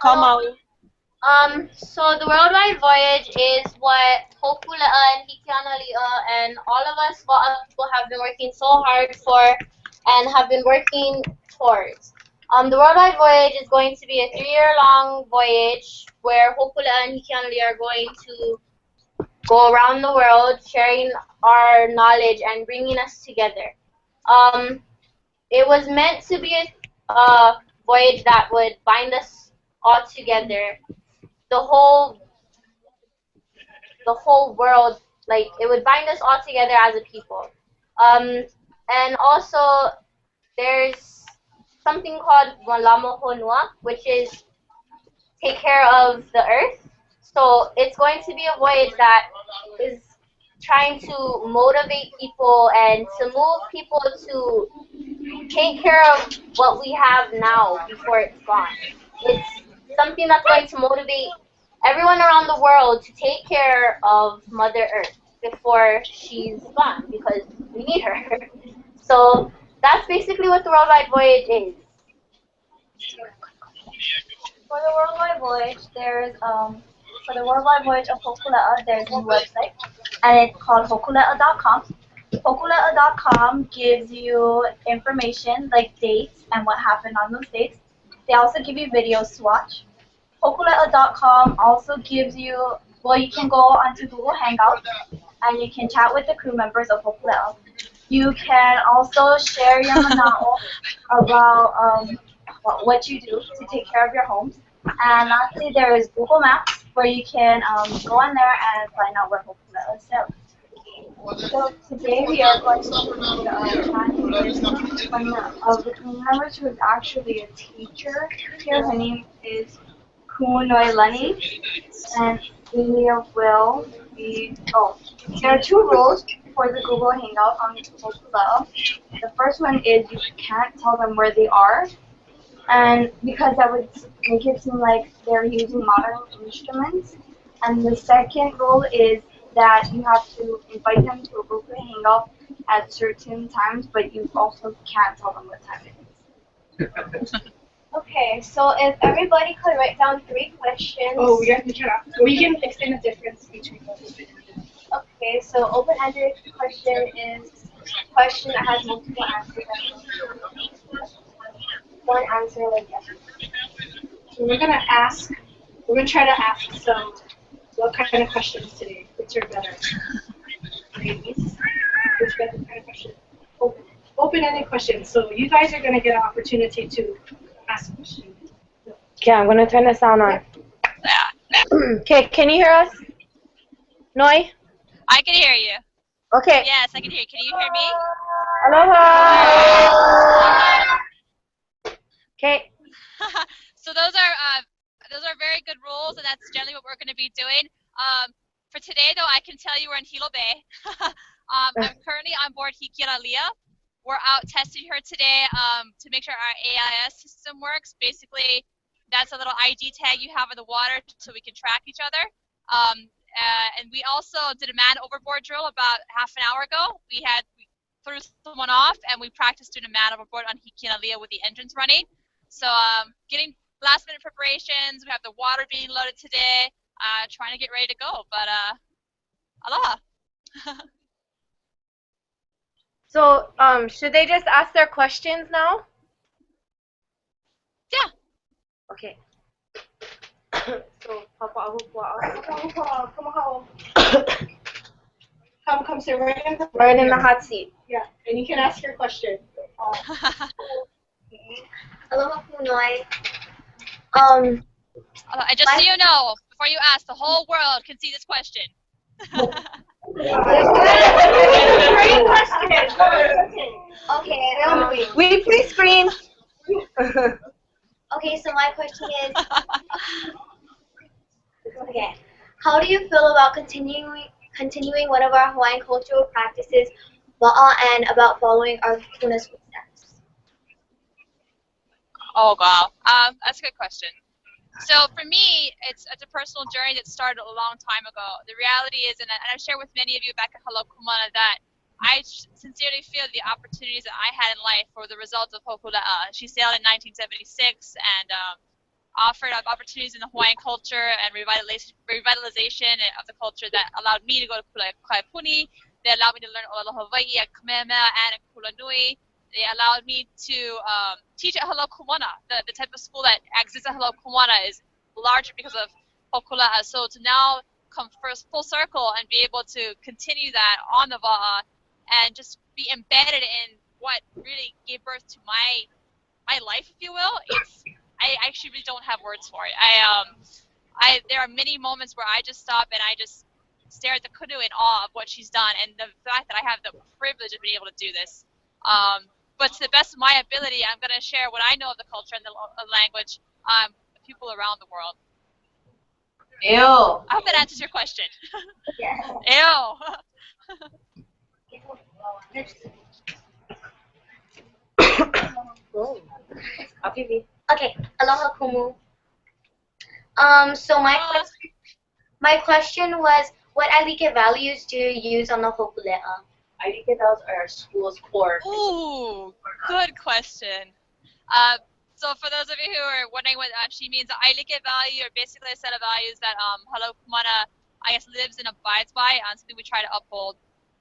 Kamalu. So the worldwide voyage is what Hokulea and Hikianalia and all of us waʻa people have been working so hard for and have been working towards. The worldwide voyage is going to be a 3-year-long voyage where Hokulea and Hikianalia are going to go around the world sharing our knowledge and bringing us together. It was meant to be a voyage that would bind us all together. The whole world, like it would bind us all together as a people. And also there's something called Malamo Honua, which is take care of the earth. So it's going to be a voyage that is trying to motivate people and to move people to take care of what we have now before it's gone. It's something that's going to motivate everyone around the world to take care of Mother Earth before she's gone because we need her. So that's basically what the worldwide voyage is. For the worldwide voyage, there's for the worldwide voyage of Hokulea, there's a website, and it's called Hokulea.com. Hokulea.com gives you information like dates and what happened on those dates. They also give you videos to watch. Hokulea.com also gives you, well, you can go onto Google Hangouts and you can chat with the crew members of Hokulea. You can also share your mana'o about what you do to take care of your homes. And lastly, there is Google Maps where you can go on there and find out where Hokulea is set. So today we are going to be chatting with one of the crew members who is actually a teacher here. Her name is Noelani, and we will be, there are 2 rules for the Google Hangout on Hokulea. The first one is you can't tell them where they are, and because that would make it seem like they're using modern instruments. And the second rule is that you have to invite them to a Google Hangout at certain times, but you also can't tell them what time it is. Okay, so if everybody could write down 3 questions. Oh, we have to try. We can explain the difference between those. Okay, so open-ended question is a question that has multiple answers. One answer like yes. So we're gonna try to ask some what kind of questions today, which are better. Ladies, which kind of question? Open-ended questions. So you guys are gonna get an opportunity to ask questions. Okay, I'm gonna turn the sound on. Okay, can you hear us? Noi? I can hear you. Okay. Yes, I can hear you. Can you hear me? Aloha. Okay. So those are very good rules, and that's generally what we're going to be doing. For today, though, I can tell you we're in Hilo Bay. I'm currently on board Hikianalia. We're out testing her today to make sure our AIS system works. Basically, that's a little ID tag you have in the water so we can track each other. And we also did a man overboard drill about half an hour ago. We threw someone off, and we practiced doing a man overboard on Hikianalia with the engines running. So getting last-minute preparations. We have the water being loaded today. Trying to get ready to go. But aloha. So should they just ask their questions now? Yeah. Okay. So Papa Come sit right in the hot seat. Yeah, and you can ask your question. Aloha Punoi. And just so you know, before you ask, the whole world can see this question. Great question. Okay. We pre-screen. Okay, so my question is, okay, how do you feel about continuing one of our Hawaiian cultural practices, waʻa, and about following our kuna's footsteps? Oh, wow. That's a good question. So for me, it's a personal journey that started a long time ago. The reality is, and I've shared with many of you back at Hālau that I sincerely feel the opportunities that I had in life were the result of Hokulea. She sailed in 1976, and offered up opportunities in the Hawaiian culture and revitalization of the culture that allowed me to go to Kaipuni. They allowed me to learn Aloha Hawaii at Kamehameha and at Kulanui. They allowed me to teach at Hilo Kumana. The type of school that exists at Hilo Kumana is larger because of Hokulea. So to now come first full circle and be able to continue that on the waʻa and just be embedded in what really gave birth to my life, if you will, I actually really don't have words for it. There are many moments where I just stop and I just stare at the canoe in awe of what she's done and the fact that I have the privilege of being able to do this. But to the best of my ability, I'm going to share what I know of the culture and the language with people around the world. Ew. I hope that answers your question. Yeah. Ew. Okay, aloha kumu. So my question was, what ailike values do you use on the Hokulea? Ailike values are our school's core. Ooh, good question. So for those of you who are wondering what she means, the ailike value are basically a set of values that Hilo Kumana, I guess, lives and abides by, something we try to uphold.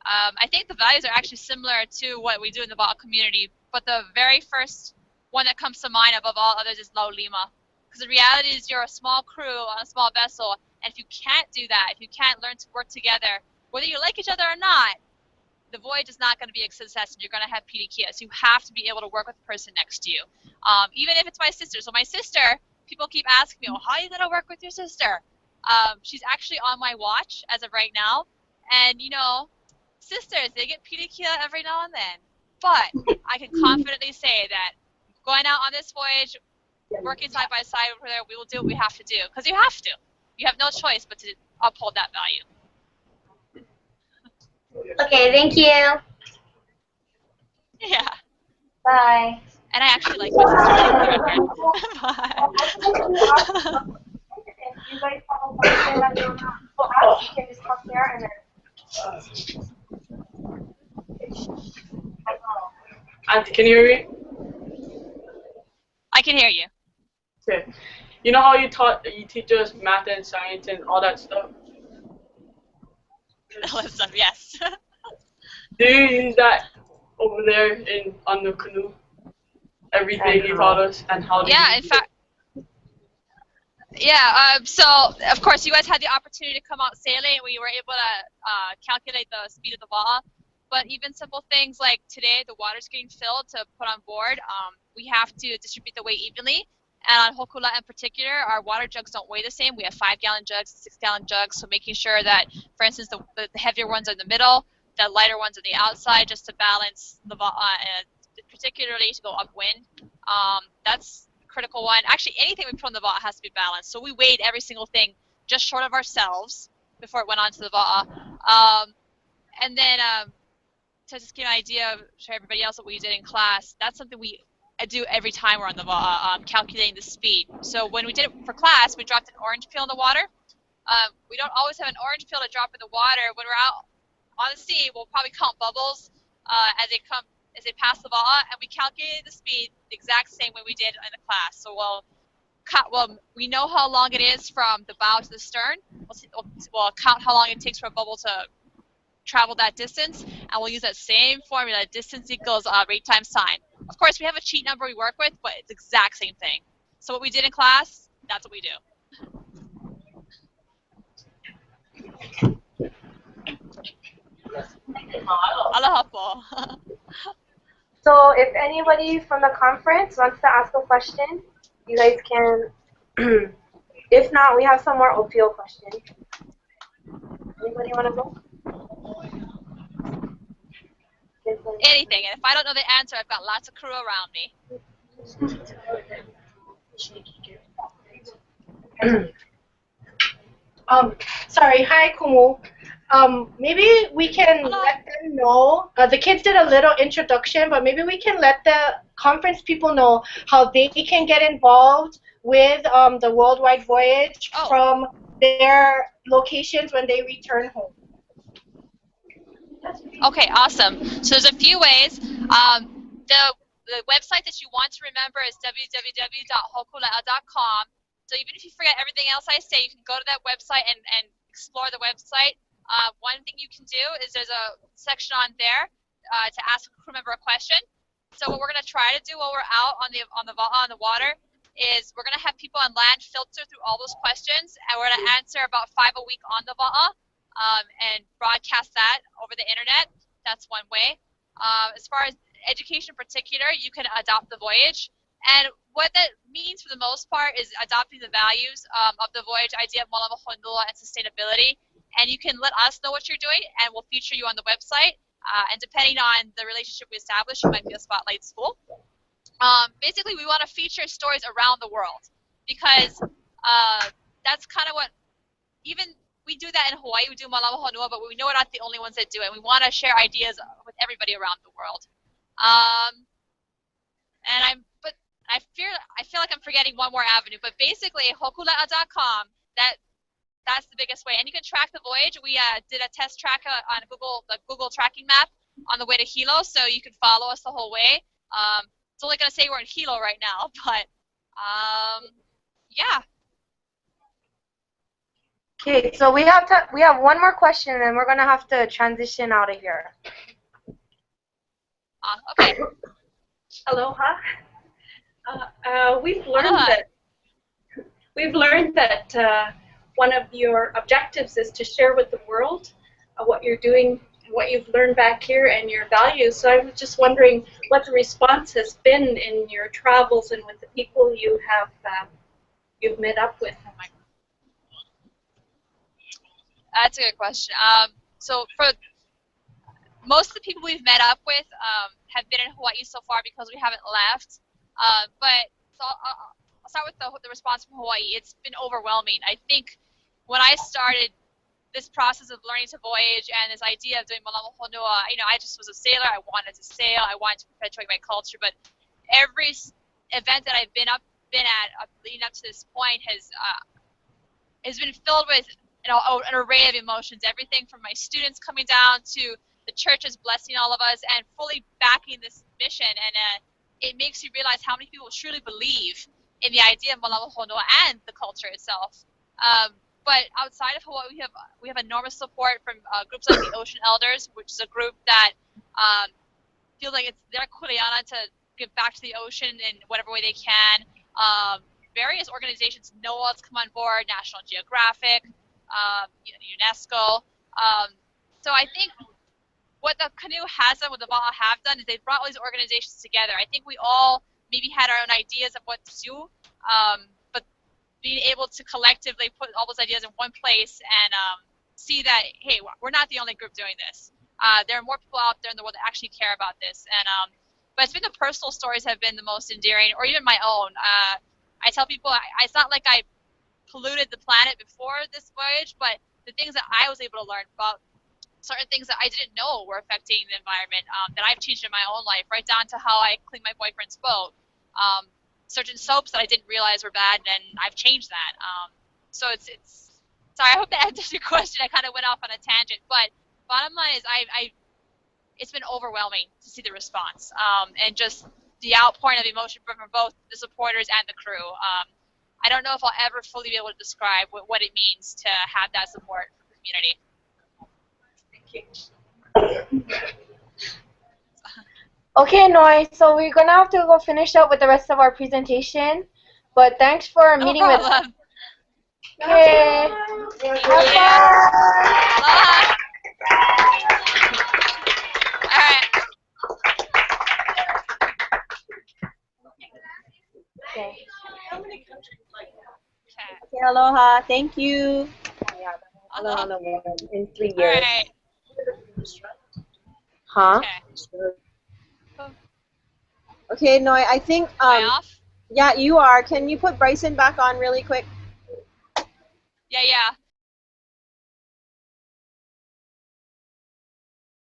I think the values are actually similar to what we do in the waʻa community, but the very first one that comes to mind above all others is laulima. Because the reality is you're a small crew on a small vessel, and if you can't do that, if you can't learn to work together, whether you like each other or not, the voyage is not going to be a success, and you're going to have pirikia. So you have to be able to work with the person next to you. Even if it's my sister. So my sister, people keep asking me, oh, how are you going to work with your sister? She's actually on my watch as of right now. And, you know, sisters, they get pirikia every now and then. But I can confidently say that going out on this voyage, working side by side over there, we will do what we have to do. Because you have to. You have no choice but to uphold that value. Okay, thank you. Yeah. Bye. And I actually like my sister. Bye. If you guys have a question that you want to ask, you can just come there and then. Auntie, can you hear me? I can hear you. Okay. You know how you teach us math and science and all that stuff? All that stuff, yes. Do you use that over there on the canoe? Everything you taught us and how do Yeah, you in fact. Yeah, so of course you guys had the opportunity to come out sailing and we were able to calculate the speed of the waʻa. But even simple things like today the water's getting filled to put on board, we have to distribute the weight evenly. And on Hokulea in particular, our water jugs don't weigh the same. We have 5-gallon jugs, 6-gallon jugs, so making sure that, for instance, the heavier ones are in the middle, the lighter ones on the outside, just to balance the waʻa, and particularly to go upwind. That's a critical one. Actually, anything we put on the waʻa has to be balanced. So we weighed every single thing just short of ourselves before it went onto the waʻa. And then to just give an idea, show everybody else what we did in class, that's something we do every time we're on the waʻa, calculating the speed. So when we did it for class, we dropped an orange peel in the water. We don't always have an orange peel to drop in the water. When we're out on the sea, we'll probably count bubbles as they pass the waʻa, and we calculated the speed the exact same way we did in the class. So we know how long it is from the bow to the stern. We'll count how long it takes for a bubble to travel that distance, and we'll use that same formula, distance equals rate times time. Of course, we have a cheat number we work with, but it's the exact same thing. So what we did in class, that's what we do. Aloha po. So if anybody from the conference wants to ask a question, you guys can. If not, we have some more OPO questions. Anybody want to go? Anything, and if I don't know the answer, I've got lots of crew around me. Sorry, hi Kumu. Maybe we can let them know, the kids did a little introduction, but maybe we can let the conference people know how they can get involved with the worldwide voyage from their locations when they return home. Okay, awesome. So there's a few ways. The website that you want to remember is www.hokulea.com. So even if you forget everything else I say, you can go to that website and explore the website. One thing you can do is there's a section on there to ask a crew member a question. So what we're going to try to do while we're out on the water is we're going to have people on land filter through all those questions, and we're going to answer about 5 a week on the waʻa and broadcast that over the internet. That's one way. As far as education in particular, you can adopt the voyage. And what that means for the most part is adopting the values of the voyage idea of malama honua and sustainability. And you can let us know what you're doing, and we'll feature you on the website. And depending on the relationship we establish, you might be a spotlight school. Basically, we want to feature stories around the world because that's kind of what, even we do that in Hawaii, we do malama honua, but we know we're not the only ones that do it. We want to share ideas with everybody around the world. But I feel like I'm forgetting one more avenue, but basically hokulea.com, that's the biggest way. And you can track the voyage. We did a test track on the Google tracking map on the way to Hilo, so you can follow us the whole way. It's only going to say we're in Hilo right now, but yeah. Okay, so we have one more question, and then we're gonna have to transition out of here. Okay. Aloha. We've learned that one of your objectives is to share with the world what you're doing, what you've learned back here, and your values. So I was just wondering what the response has been in your travels and with the people you have you've met up with. That's a good question. So for most of the people we've met up with have been in Hawaii so far because we haven't left. But so I'll start with the response from Hawaii. It's been overwhelming. I think when I started this process of learning to voyage and this idea of doing malama honua, I just was a sailor. I wanted to sail. I wanted to perpetuate my culture. But every event that I've been at leading up to this point has been filled with an array of emotions. Everything from my students coming down to the churches blessing all of us and fully backing this mission. And it makes you realize how many people truly believe in the idea of malama honua and the culture itself. But outside of Hawaii, we have enormous support from groups like the Ocean Elders, which is a group that feels like it's their kuleana to give back to the ocean in whatever way they can. Various organizations, NOAA's come on board, National Geographic, UNESCO. So I think what the canoe has done, what the waʻa have done, is they've brought all these organizations together. I think we all maybe had our own ideas of what to do, but being able to collectively put all those ideas in one place and see that, hey, we're not the only group doing this. There are more people out there in the world that actually care about this. And but it's been the personal stories have been the most endearing, or even my own. I tell people it's not like I polluted the planet before this voyage, but the things that I was able to learn about certain things that I didn't know were affecting the environment that I've changed in my own life, right down to how I clean my boyfriend's boat. Certain soaps that I didn't realize were bad, and I've changed that. So it's sorry, I hope that answers your question. I kind of went off on a tangent, but bottom line is it's been overwhelming to see the response and just the outpouring of emotion from both the supporters and the crew. I don't know if I'll ever fully be able to describe what it means to have that support from the community. Okay, Noi, so we're going to have to go finish up with the rest of our presentation, but thanks for meeting with us. Okay. Have fun. All right. Okay. Okay, aloha. Thank you. Aloha. In 3 years. All right. Huh? Okay. Okay, Noi, I think Am I off? yeah, you are. Can you put Bryson back on really quick? Yeah.